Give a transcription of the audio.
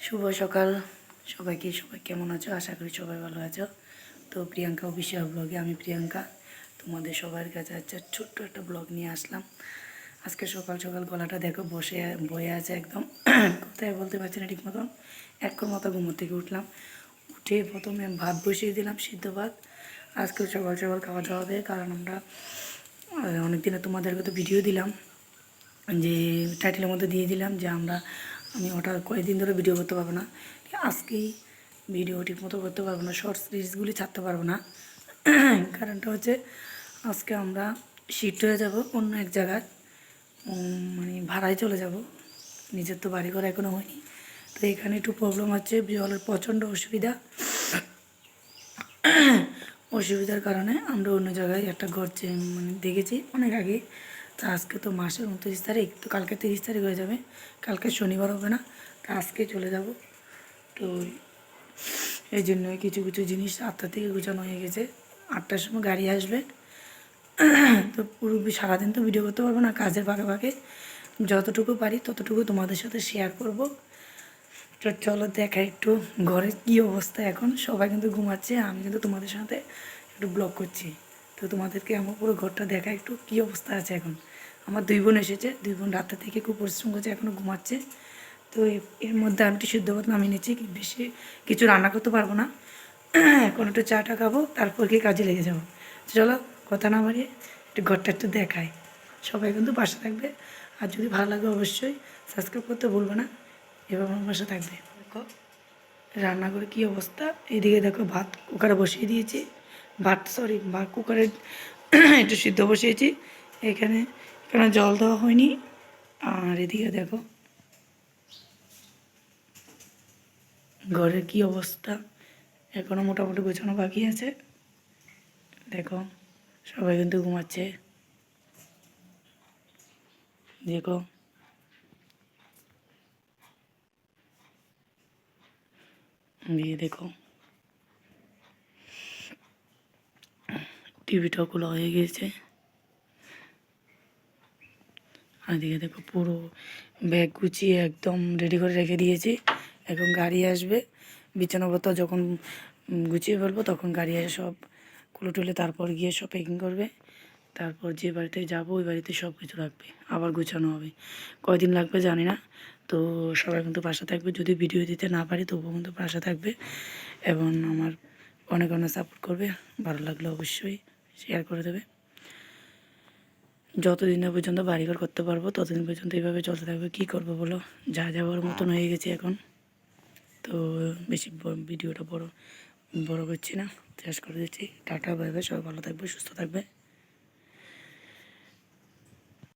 শুভ সকাল সবাইকে। সবাই কেমন আছো? আশা করি সবাই ভালো আছো। তো প্রিয়াঙ্কা অফিসিয়াল ব্লগে আমি প্রিয়াঙ্কা তোমাদের সবার কাছে ছোট্ট একটা ব্লগ নিয়ে আসলাম। আজকে সকাল সকাল গলাটা দেখো বয়ে আছে একদম কোথায় বলতে পারছি না ঠিক মতন। এখন মতো ঘুমো থেকে উঠলাম, উঠে প্রথমে ভাত বসিয়ে দিলাম, সিদ্ধ ভাত। আজকে সকাল সকাল খাওয়া দাওয়া হবে, কারণ আমরা অনেক দিনে তোমাদেরকে তো ভিডিও দিলাম, যে টাইটেলের মধ্যে দিয়ে দিলাম যে আমি হঠাৎ কয়েকদিন ধরে ভিডিও করতে পারবো না, আজকেই ভিডিও ঠিক মতো করতে পারবো না, শর্টস রিলসগুলি ছাড়তে পারবো না। কারণটা হচ্ছে আজকে আমরা শিফট হয়ে যাব অন্য এক জায়গায়, মানে ভাড়ায় চলে যাব। নিজের তো বাড়ি ঘর এখনও হয়নি, তো এখানে একটু প্রবলেম হচ্ছে, জলের প্রচণ্ড অসুবিধার কারণে আমরা অন্য জায়গায় একটা ঘর মানে দেখেছি অনেক আগে। তা আজকে তো মাসের 29 তারিখ, তো কালকে 30 তারিখ হয়ে যাবে, কালকে শনিবার হবে না, তা আজকে চলে যাব। তো এই জন্যই কিছু কিছু জিনিস 8টা থেকে গুছানো হয়ে গেছে, 8টার সময় গাড়ি আসবে। তো পুরো সারাদিন তো ভিডিও করতে পারবো না, কাজের ফাঁকে ফাঁকে যতটুকু পারি ততটুকু তোমাদের সাথে শেয়ার করব। তো চলো দেখা একটু ঘরের কী অবস্থা। এখন সবাই কিন্তু ঘুমাচ্ছে, আমি কিন্তু তোমাদের সাথে একটু ব্লগ করছি। তো তোমাদেরকে আমার পুরো ঘরটা দেখা একটু কী অবস্থা আছে এখন। আমার 2 বোন এসেছে, 2 বোন রাত্রে থেকে খুব পরিশ্রম করছে, এখনও ঘুমাচ্ছে। তো এর মধ্যে আমি একটু সিদ্ধ ভাত নামিয়ে নিচ্ছি, বেশি কিছু রান্না করতে পারবো না। এখন একটু চাটা খাবো, তারপর গিয়ে কাজে লেগে যাবো। চলো কথা না বাড়িয়ে একটু ঘরটা একটু দেখাই। সবাই কিন্তু পাশে থাকবে, আর যদি ভালো লাগে অবশ্যই সাবস্ক্রাইব করতে ভুলবে না। এবার আমার পাশে থাকবে। দেখো রান্নাঘরে কী অবস্থা, এদিকে দেখো ভাত কুকারে বসিয়ে দিয়েছি, ভাত কুকারে একটু সিদ্ধ বসিয়েছি। এখানে এখানে জল দেওয়া হয়নি। আর এদিকে দেখো ঘরের কী অবস্থা, এখনও মোটামুটি গোছানো বাকি আছে। দেখো সবাই কিন্তু ঘুমাচ্ছে, দেখো দিয়ে দেখো টিভিটাও খোলা হয়ে গিয়েছে। আর এদিকে দেখো পুরো ব্যাগ গুছিয়ে একদম রেডি করে রেখে দিয়েছি। এখন গাড়ি আসবে, বিছানাপত্র যখন গুছিয়ে ফেলবো তখন গাড়ি এসে সব খুলে টুলে তারপর গিয়ে সব প্যাকিং করবে। তারপর যে বাড়িতে যাবো ওই বাড়িতে সব কিছু রাখবে, আবার গুছানো হবে। কয়দিন লাগবে জানি না। তো সবাই কিন্তু পাশে থাকবে, যদি ভিডিও দিতে না পারি তবুও কিন্তু পাশে থাকবে এবং আমার অনেক অনেক সাপোর্ট করবে। ভালো লাগলে অবশ্যই শেয়ার করে দেবে। যতদিন না পর্যন্ত বাড়িঘর করতে পারবো ততদিন পর্যন্ত এইভাবে চলতে থাকবে। কী করবো বলো, যা যাওয়ার মতন হয়ে গেছে এখন। তো বেশি ভিডিওটা বড় করছি না, শেষ করে দিচ্ছি। টাটা বাই বাই, সবাই ভালো থাকবে, সুস্থ থাকবে।